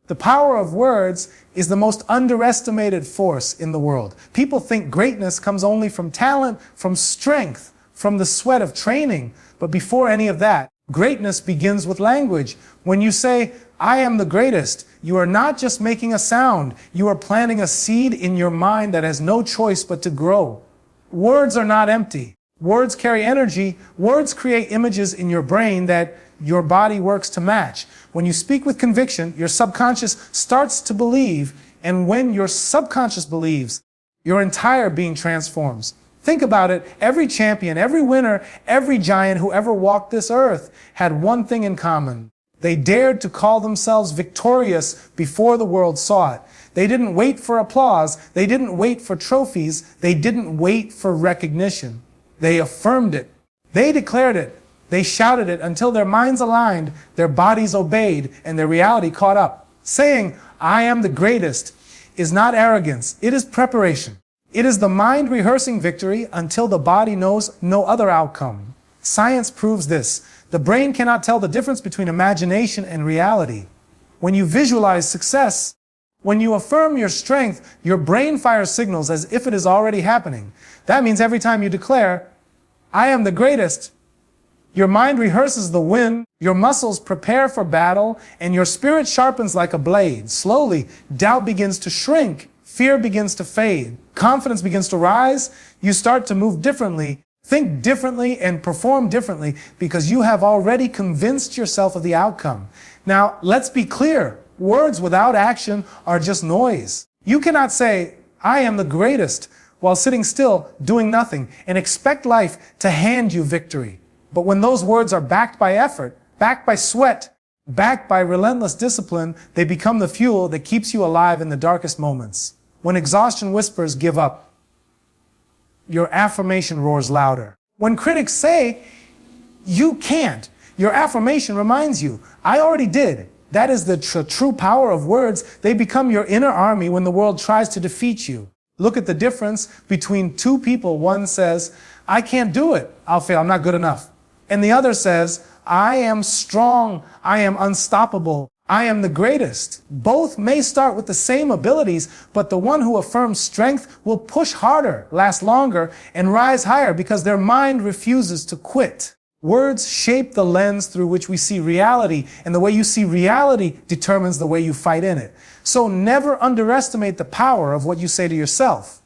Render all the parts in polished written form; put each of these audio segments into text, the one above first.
The power of words is the most underestimated force in the world. People think greatness comes only from talent, from strength, from the sweat of training. But before any of that, greatness begins with language. When you say, "I am the greatest," you are not just making a sound. You are planting a seed in your mind that has no choice but to grow. Words are not empty. Words carry energy. Words create images in your brain that your body works to match. When you speak with conviction, your subconscious starts to believe, and when your subconscious believes, your entire being transforms. Think about it. Every champion, every winner, every giant who ever walked this earth had one thing in common. They dared to call themselves victorious before the world saw it. They didn't wait for applause. They didn't wait for trophies. They didn't wait for recognition. They affirmed it. They declared it. They shouted it until their minds aligned, their bodies obeyed, and their reality caught up. Saying, "I am the greatest," is not arrogance. It is preparation. It is the mind rehearsing victory until the body knows no other outcome. Science proves this. The brain cannot tell the difference between imagination and reality. When you visualize success, when you affirm your strength, your brain fires signals as if it is already happening. That means every time you declare, "I am the greatest," your mind rehearses the win, your muscles prepare for battle, and your spirit sharpens like a blade. Slowly, doubt begins to shrink, fear begins to fade, confidence begins to rise. You start to move differently, think differently, and perform differently because you have already convinced yourself of the outcome. Now, let's be clear. Words without action are just noise. You cannot say, "I am the greatest," while sitting still, doing nothing, and expect life to hand you victory. But when those words are backed by effort, backed by sweat, backed by relentless discipline, they become the fuel that keeps you alive in the darkest moments. When exhaustion whispers, "Give up," your affirmation roars louder. When critics say, "You can't," your affirmation reminds you, "I already did." That is the true power of words. They become your inner army when the world tries to defeat you. Look at the difference between two people. One says, "I can't do it. I'll fail. I'm not good enough." And the other says, "I am strong. I am unstoppable. I am the greatest." Both may start with the same abilities, but the one who affirms strength will push harder, last longer, and rise higher because their mind refuses to quit. Words shape the lens through which we see reality, and the way you see reality determines the way you fight in it. So never underestimate the power of what you say to yourself.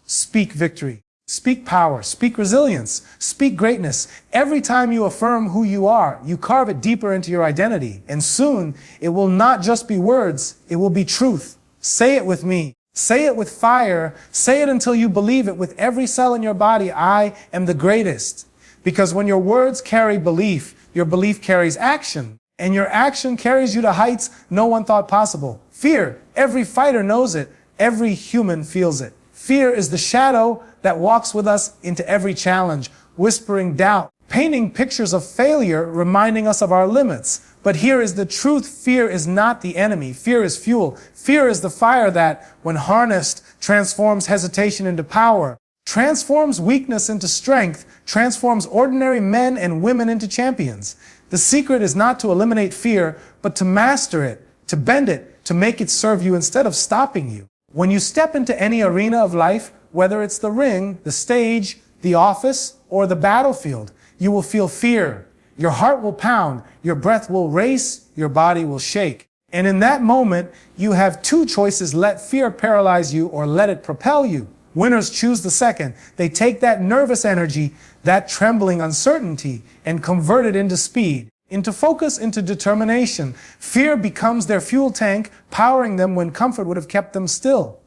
Speak victory. Speak power. Speak resilience. Speak greatness. Every time you affirm who you are, you carve it deeper into your identity. And soon, it will not just be words, it will be truth. Say it with me. Say it with fire. Say it until you believe it with every cell in your body. "I am the greatest." Because when your words carry belief, your belief carries action. And your action carries you to heights no one thought possible. Fear, every fighter knows it. Every human feels it. Fear is the shadow that walks with us into every challenge, whispering doubt, painting pictures of failure, reminding us of our limits. But here is the truth. Fear is not the enemy. Fear is fuel. Fear is the fire that, when harnessed, transforms hesitation into power, transforms weakness into strength, transforms ordinary men and women into champions. The secret is not to eliminate fear, but to master it, to bend it, to make it serve you instead of stopping you. When you step into any arena of life, whether it's the ring, the stage, the office, or the battlefield, you will feel fear. Your heart will pound, your breath will race, your body will shake. And in that moment, you have two choices: let fear paralyze you or let it propel you. Winners choose the second. They take that nervous energy, that trembling uncertainty, and convert it into speed, into focus, into determination. Fear becomes their fuel tank, powering them when comfort would have kept them still.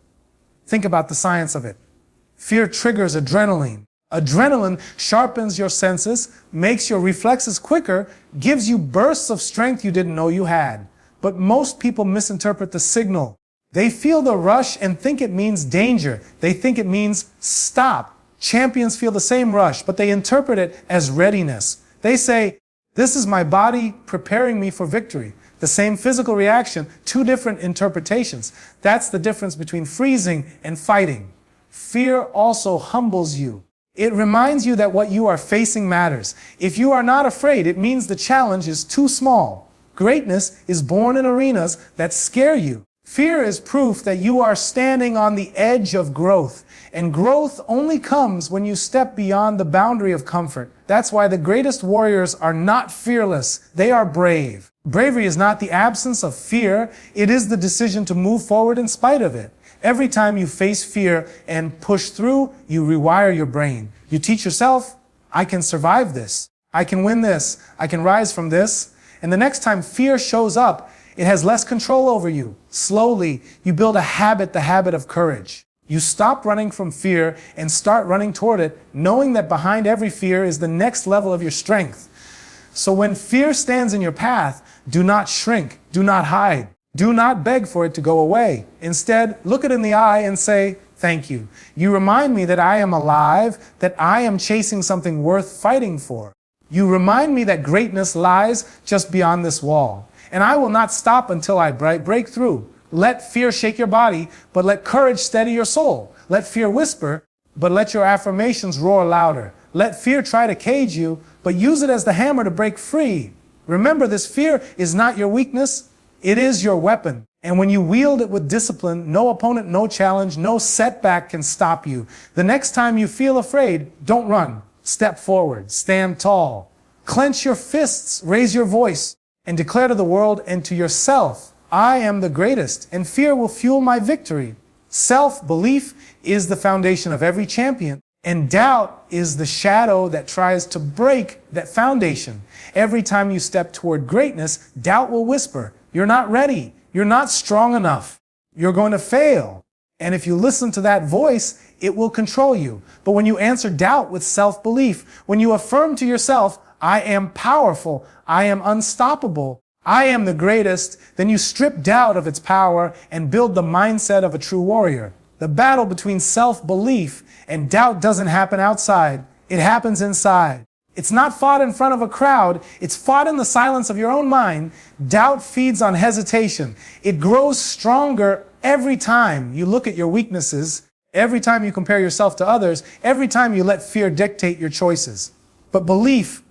Think about the science of it. Fear triggers adrenaline. Adrenaline sharpens your senses, makes your reflexes quicker, gives you bursts of strength you didn't know you had. But most people misinterpret the signal. They feel the rush and think it means danger. They think it means stop. Champions feel the same rush, but they interpret it as readiness. They say, "This is my body preparing me for victory." The same physical reaction, two different interpretations. That's the difference between freezing and fighting. Fear also humbles you. It reminds you that what you are facing matters. If you are not afraid, it means the challenge is too small. Greatness is born in arenas that scare you. Fear is proof that you are standing on the edge of growth. And growth only comes when you step beyond the boundary of comfort. That's why the greatest warriors are not fearless. They are brave. Bravery is not the absence of fear. It is the decision to move forward in spite of it. Every time you face fear and push through, you rewire your brain. You teach yourself, I can survive this. I can win this. I can rise from this. And the next time fear shows up, it has less control over you. Slowly, you build a habit, the habit of courage. You stop running from fear and start running toward it, knowing that behind every fear is the next level of your strength. So when fear stands in your path, do not shrink, do not hide, do not beg for it to go away. Instead, look it in the eye and say, thank you. You remind me that I am alive, that I am chasing something worth fighting for. You remind me that greatness lies just beyond this wall. And I will not stop until I break through. Let fear shake your body, but let courage steady your soul. Let fear whisper, but let your affirmations roar louder. Let fear try to cage you, but use it as the hammer to break free. Remember, this fear is not your weakness. It is your weapon. And when you wield it with discipline, no opponent, no challenge, no setback can stop you. The next time you feel afraid, don't run. Step forward. Stand tall. Clench your fists. Raise your voice. And declare to the world and to yourself, I am the greatest, and fear will fuel my victory. Self-belief is the foundation of every champion, and doubt is the shadow that tries to break that foundation. Every time you step toward greatness, doubt will whisper, you're not ready, you're not strong enough, you're going to fail. And if you listen to that voice, it will control you. But when you answer doubt with self-belief, when you affirm to yourself, I am powerful, I am unstoppable, I am the greatest, then you strip doubt of its power and build the mindset of a true warrior. The battle between self-belief and doubt doesn't happen outside, it happens inside. It's not fought in front of a crowd, it's fought in the silence of your own mind. Doubt feeds on hesitation. It grows stronger every time you look at your weaknesses, every time you compare yourself to others, every time you let fear dictate your choices. But belief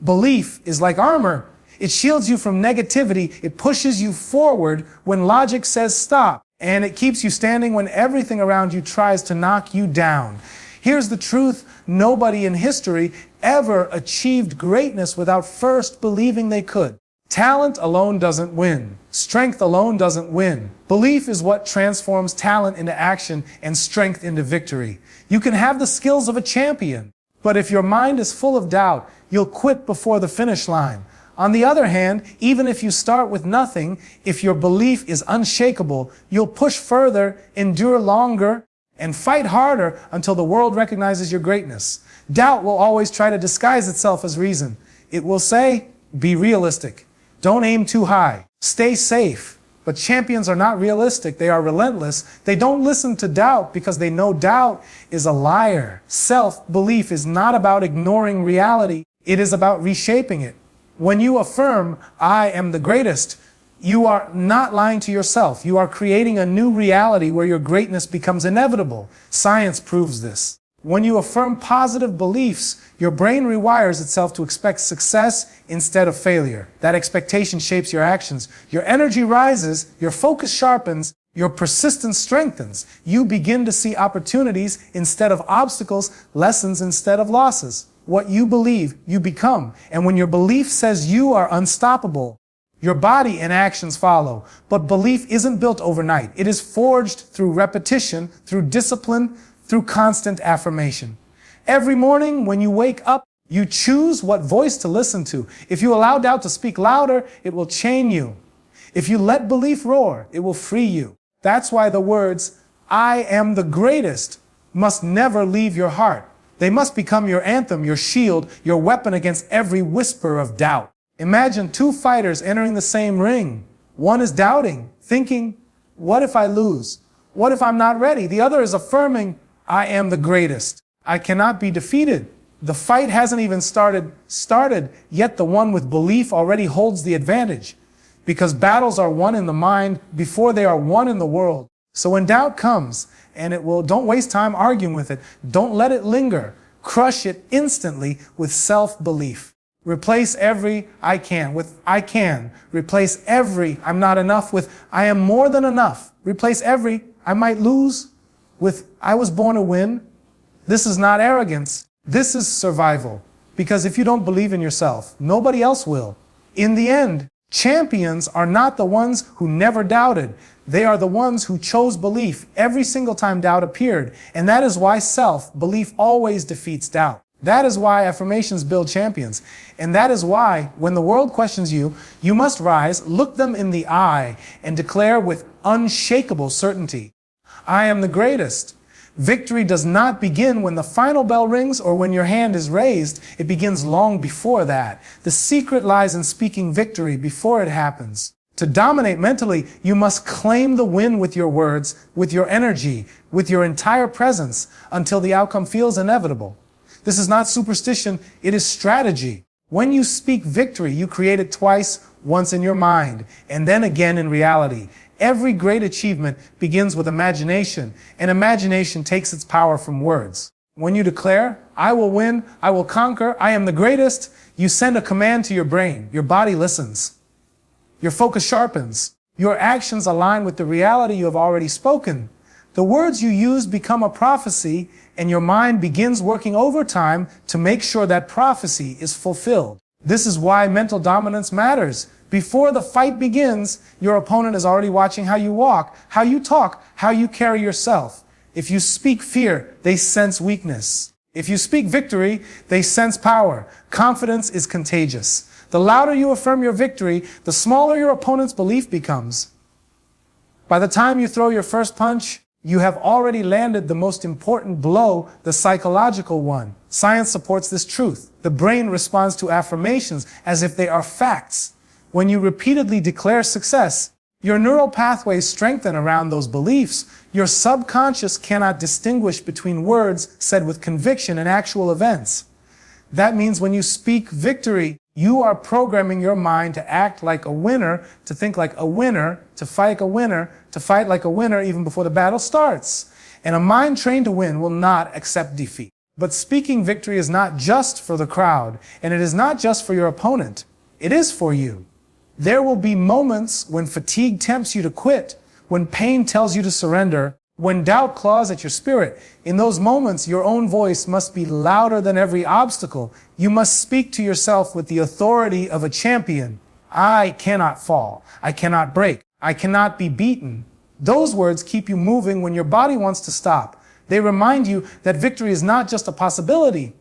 is like armor. It shields you from negativity. It pushes you forward when logic says stop. And it keeps you standing when everything around you tries to knock you down. Here's the truth. Nobody in history ever achieved greatness without first believing they could. Talent alone doesn't win. Strength alone doesn't win. Belief is what transforms talent into action and strength into victory. You can have the skills of a champion, but if your mind is full of doubt, you'll quit before the finish line. On the other hand, even if you start with nothing, if your belief is unshakable, you'll push further, endure longer, and fight harder until the world recognizes your greatness. Doubt will always try to disguise itself as reason. It will say, be realistic. Don't aim too high. Stay safe. But champions are not realistic. They are relentless. They don't listen to doubt because they know doubt is a liar. Self-belief is not about ignoring reality. It is about reshaping it. When you affirm, I am the greatest, you are not lying to yourself. You are creating a new reality where your greatness becomes inevitable. Science proves this. When you affirm positive beliefs, your brain rewires itself to expect success instead of failure. That expectation shapes your actions. Your energy rises, your focus sharpens, your persistence strengthens. You begin to see opportunities instead of obstacles, lessons instead of losses. What you believe, you become. And when your belief says you are unstoppable, your body and actions follow. But belief isn't built overnight. It is forged through repetition, through discipline, through constant affirmation. Every morning when you wake up, you choose what voice to listen to. If you allow doubt to speak louder, it will chain you. If you let belief roar, it will free you. That's why the words, I am the greatest, must never leave your heart. They must become your anthem, your shield, your weapon against every whisper of doubt. Imagine two fighters entering the same ring. One is doubting, thinking, what if I lose? What if I'm not ready? The other is affirming, I am the greatest. I cannot be defeated. The fight hasn't even started, yet the one with belief already holds the advantage. Because battles are won in the mind before they are won in the world. So when doubt comes, and don't waste time arguing with it. Don't let it linger. Crush it instantly with self-belief. Replace every I can with I can. Replace every I'm not enough with I am more than enough. Replace every I might lose with I was born to win. This is not arrogance. This is survival. Because if you don't believe in yourself, nobody else will. In the end, champions are not the ones who never doubted. They are the ones who chose belief every single time doubt appeared. And that is why self-belief always defeats doubt. That is why affirmations build champions. And that is why, when the world questions you, you must rise, look them in the eye, and declare with unshakable certainty, I am the greatest. Victory does not begin when the final bell rings or when your hand is raised. It begins long before that. The secret lies in speaking victory before it happens. To dominate mentally, you must claim the win with your words, with your energy, with your entire presence, until the outcome feels inevitable. This is not superstition, it is strategy. When you speak victory, you create it twice, once in your mind, and then again in reality. Every great achievement begins with imagination, and imagination takes its power from words. When you declare, I will win, I will conquer, I am the greatest, you send a command to your brain. Your body listens. Your focus sharpens. Your actions align with the reality you have already spoken. The words you use become a prophecy, and your mind begins working overtime to make sure that prophecy is fulfilled. This is why mental dominance matters. Before the fight begins, your opponent is already watching how you walk, how you talk, how you carry yourself. If you speak fear, they sense weakness. If you speak victory, they sense power. Confidence is contagious. The louder you affirm your victory, the smaller your opponent's belief becomes. By the time you throw your first punch, you have already landed the most important blow, the psychological one. Science supports this truth. The brain responds to affirmations as if they are facts. When you repeatedly declare success, your neural pathways strengthen around those beliefs. Your subconscious cannot distinguish between words said with conviction and actual events. That means when you speak victory, you are programming your mind to act like a winner, to think like a winner, to fight like a winner even before the battle starts. And a mind trained to win will not accept defeat. But speaking victory is not just for the crowd, and it is not just for your opponent. It is for you. There will be moments when fatigue tempts you to quit, when pain tells you to surrender, when doubt claws at your spirit. In those moments, your own voice must be louder than every obstacle. You must speak to yourself with the authority of a champion. I cannot fall. I cannot break. I cannot be beaten. Those words keep you moving when your body wants to stop. They remind you that victory is not just a possibility.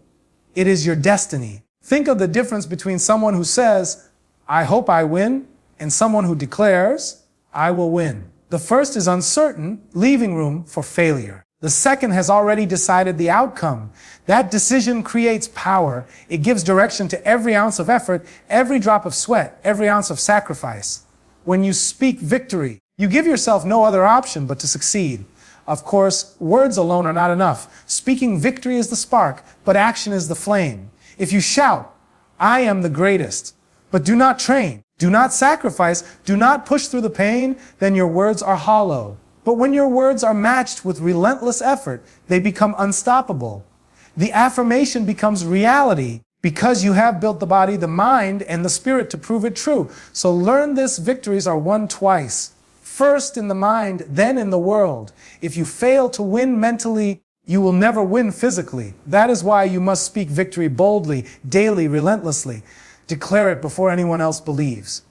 It is your destiny. Think of the difference between someone who says, I hope I win, and someone who declares, I will win. The first is uncertain, leaving room for failure. The second has already decided the outcome. That decision creates power. It gives direction to every ounce of effort, every drop of sweat, every ounce of sacrifice. When you speak victory, you give yourself no other option but to succeed. Of course, words alone are not enough. Speaking victory is the spark, but action is the flame. If you shout, I am the greatest, but do not train, do not sacrifice, do not push through the pain, then your words are hollow. But when your words are matched with relentless effort, they become unstoppable. The affirmation becomes reality because you have built the body, the mind, and the spirit to prove it true. So learn this: victories are won twice. First in the mind, then in the world. If you fail to win mentally, you will never win physically. That is why you must speak victory boldly, daily, relentlessly. Declare it before anyone else believes.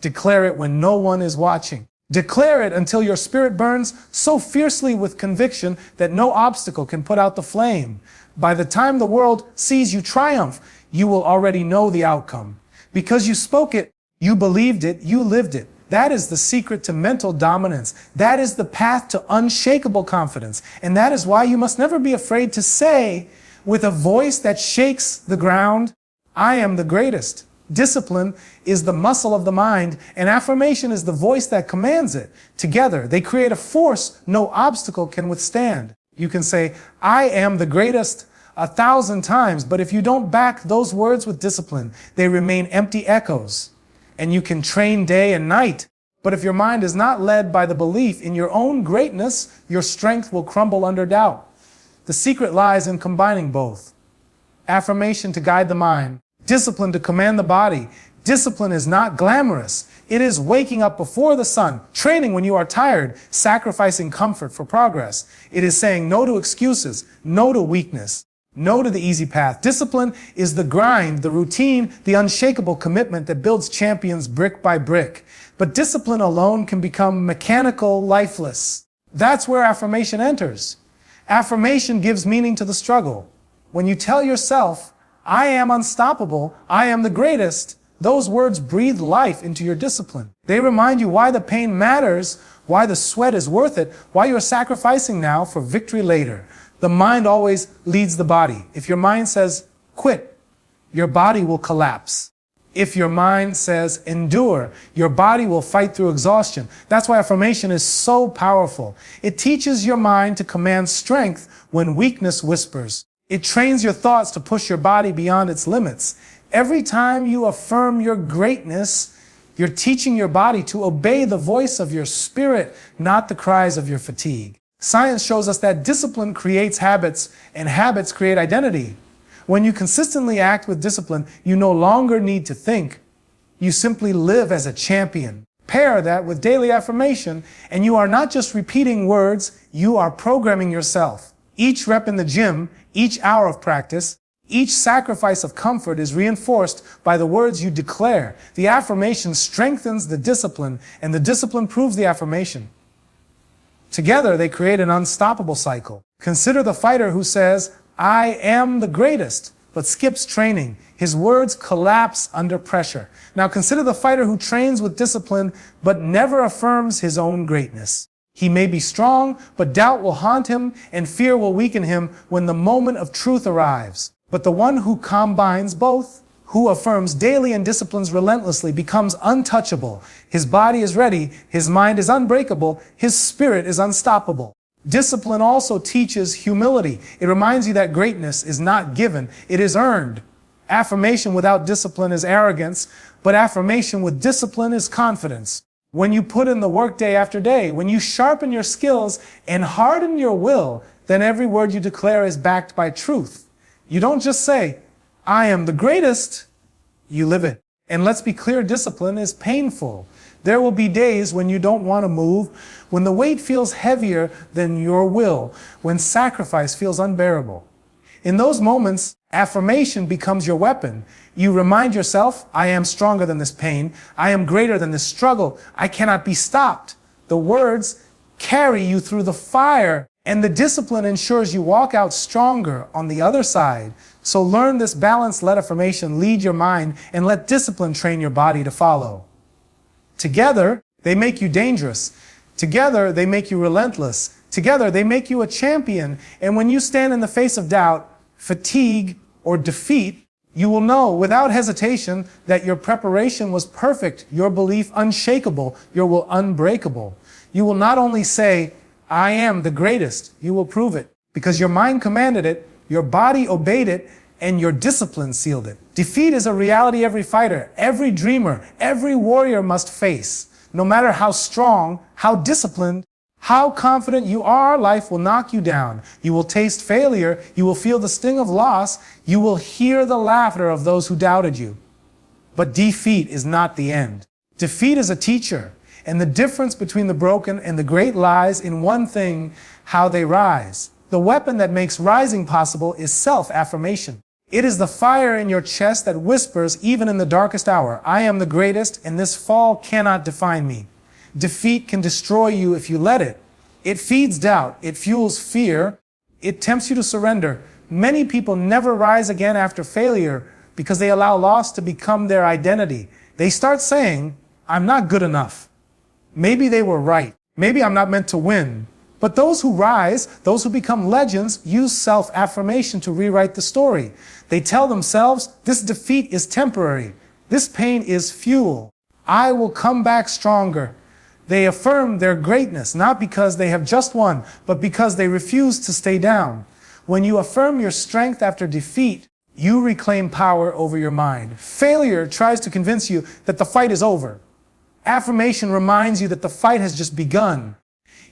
Declare it when no one is watching. Declare it until your spirit burns so fiercely with conviction that no obstacle can put out the flame. By the time the world sees you triumph, you will already know the outcome. Because you spoke it, you believed it, you lived it. That is the secret to mental dominance. That is the path to unshakable confidence. And that is why you must never be afraid to say, with a voice that shakes the ground, I am the greatest. Discipline is the muscle of the mind, and affirmation is the voice that commands it. Together, they create a force no obstacle can withstand. You can say, I am the greatest 1,000 times, but if you don't back those words with discipline, they remain empty echoes. And you can train day and night, but if your mind is not led by the belief in your own greatness, your strength will crumble under doubt. The secret lies in combining both. Affirmation to guide the mind, discipline to command the body. Discipline is not glamorous. It is waking up before the sun, training when you are tired, sacrificing comfort for progress. It is saying no to excuses, no to weakness, no to the easy path. Discipline is the grind, the routine, the unshakable commitment that builds champions brick by brick. But discipline alone can become mechanical, lifeless. That's where affirmation enters. Affirmation gives meaning to the struggle. When you tell yourself, I am unstoppable, I am the greatest, those words breathe life into your discipline. They remind you why the pain matters, why the sweat is worth it, why you're sacrificing now for victory later. The mind always leads the body. If your mind says, quit, your body will collapse. If your mind says, endure, your body will fight through exhaustion. That's why affirmation is so powerful. It teaches your mind to command strength when weakness whispers. It trains your thoughts to push your body beyond its limits. Every time you affirm your greatness, you're teaching your body to obey the voice of your spirit, not the cries of your fatigue. Science shows us that discipline creates habits, and habits create identity. When you consistently act with discipline, you no longer need to think. You simply live as a champion. Pair that with daily affirmation, and you are not just repeating words, you are programming yourself. Each rep in the gym, each hour of practice, each sacrifice of comfort is reinforced by the words you declare. The affirmation strengthens the discipline, and the discipline proves the affirmation. Together, they create an unstoppable cycle. Consider the fighter who says, I am the greatest, but skips training. His words collapse under pressure. Now consider the fighter who trains with discipline, but never affirms his own greatness. He may be strong, but doubt will haunt him, and fear will weaken him when the moment of truth arrives. But the one who combines both, who affirms daily and disciplines relentlessly, becomes untouchable. His body is ready, his mind is unbreakable, his spirit is unstoppable. Discipline also teaches humility. It reminds you that greatness is not given, it is earned. Affirmation without discipline is arrogance, but affirmation with discipline is confidence. When you put in the work day after day, when you sharpen your skills and harden your will, then every word you declare is backed by truth. You don't just say, I am the greatest, you live it. And let's be clear, discipline is painful. There will be days when you don't want to move, when the weight feels heavier than your will, when sacrifice feels unbearable. In those moments, affirmation becomes your weapon. You remind yourself, I am stronger than this pain, I am greater than this struggle, I cannot be stopped. The words carry you through the fire, and the discipline ensures you walk out stronger on the other side. So learn this balance, let affirmation lead your mind, and let discipline train your body to follow. Together, they make you dangerous. Together, they make you relentless. Together, they make you a champion. And when you stand in the face of doubt, fatigue, or defeat, you will know without hesitation that your preparation was perfect, your belief unshakable, your will unbreakable. You will not only say, I am the greatest, you will prove it. Because your mind commanded it, your body obeyed it, and your discipline sealed it. Defeat is a reality every fighter, every dreamer, every warrior must face. No matter how strong, how disciplined, how confident you are, life will knock you down. You will taste failure, you will feel the sting of loss, you will hear the laughter of those who doubted you. But defeat is not the end. Defeat is a teacher. And the difference between the broken and the great lies in one thing, how they rise. The weapon that makes rising possible is self-affirmation. It is the fire in your chest that whispers, even in the darkest hour, I am the greatest, and this fall cannot define me. Defeat can destroy you if you let it. It feeds doubt, it fuels fear, it tempts you to surrender. Many people never rise again after failure because they allow loss to become their identity. They start saying, I'm not good enough. Maybe they were right. Maybe I'm not meant to win. But those who rise, those who become legends, use self-affirmation to rewrite the story. They tell themselves, this defeat is temporary. This pain is fuel. I will come back stronger. They affirm their greatness, not because they have just won, but because they refuse to stay down. When you affirm your strength after defeat, you reclaim power over your mind. Failure tries to convince you that the fight is over. Affirmation reminds you that the fight has just begun.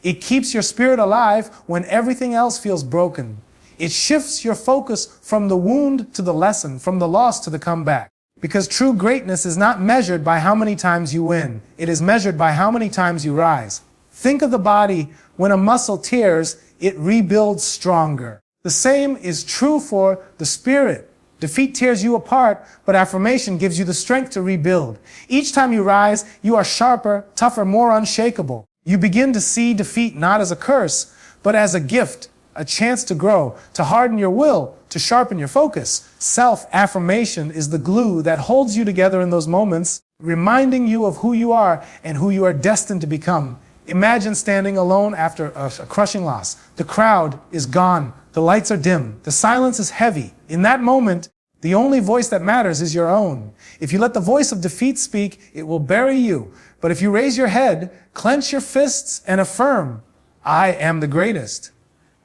It keeps your spirit alive when everything else feels broken. It shifts your focus from the wound to the lesson, from the loss to the comeback. Because true greatness is not measured by how many times you win. It is measured by how many times you rise. Think of the body. When a muscle tears, it rebuilds stronger. The same is true for the spirit. Defeat tears you apart, but affirmation gives you the strength to rebuild. Each time you rise, you are sharper, tougher, more unshakable. You begin to see defeat not as a curse, but as a gift, a chance to grow, to harden your will, to sharpen your focus. Self-affirmation is the glue that holds you together in those moments, reminding you of who you are and who you are destined to become. Imagine standing alone after a crushing loss. The crowd is gone. The lights are dim. The silence is heavy. In that moment, the only voice that matters is your own. If you let the voice of defeat speak, it will bury you. But if you raise your head, clench your fists, and affirm, I am the greatest.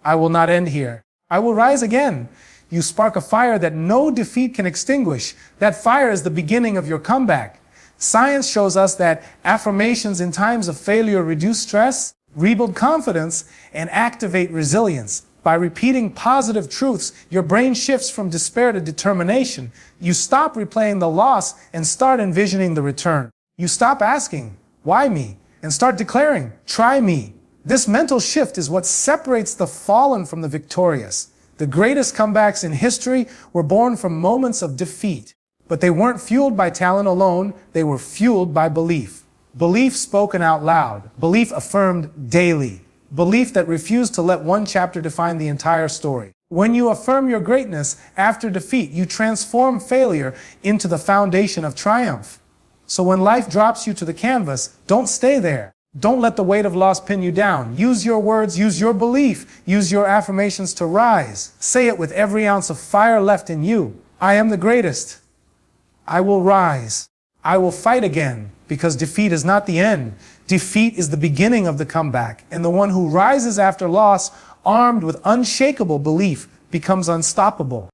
I will not end here. I will rise again. You spark a fire that no defeat can extinguish. That fire is the beginning of your comeback. Science shows us that affirmations in times of failure reduce stress, rebuild confidence, and activate resilience. By repeating positive truths, your brain shifts from despair to determination. You stop replaying the loss and start envisioning the return. You stop asking, why me? And start declaring, try me. This mental shift is what separates the fallen from the victorious. The greatest comebacks in history were born from moments of defeat. But they weren't fueled by talent alone, they were fueled by belief. Belief spoken out loud. Belief affirmed daily. Belief that refused to let one chapter define the entire story. When you affirm your greatness after defeat, you transform failure into the foundation of triumph. So when life drops you to the canvas, don't stay there. Don't let the weight of loss pin you down. Use your words, use your belief, use your affirmations to rise. Say it with every ounce of fire left in you. I am the greatest. I will rise. I will fight again, because defeat is not the end. Defeat is the beginning of the comeback, and the one who rises after loss, armed with unshakable belief, becomes unstoppable.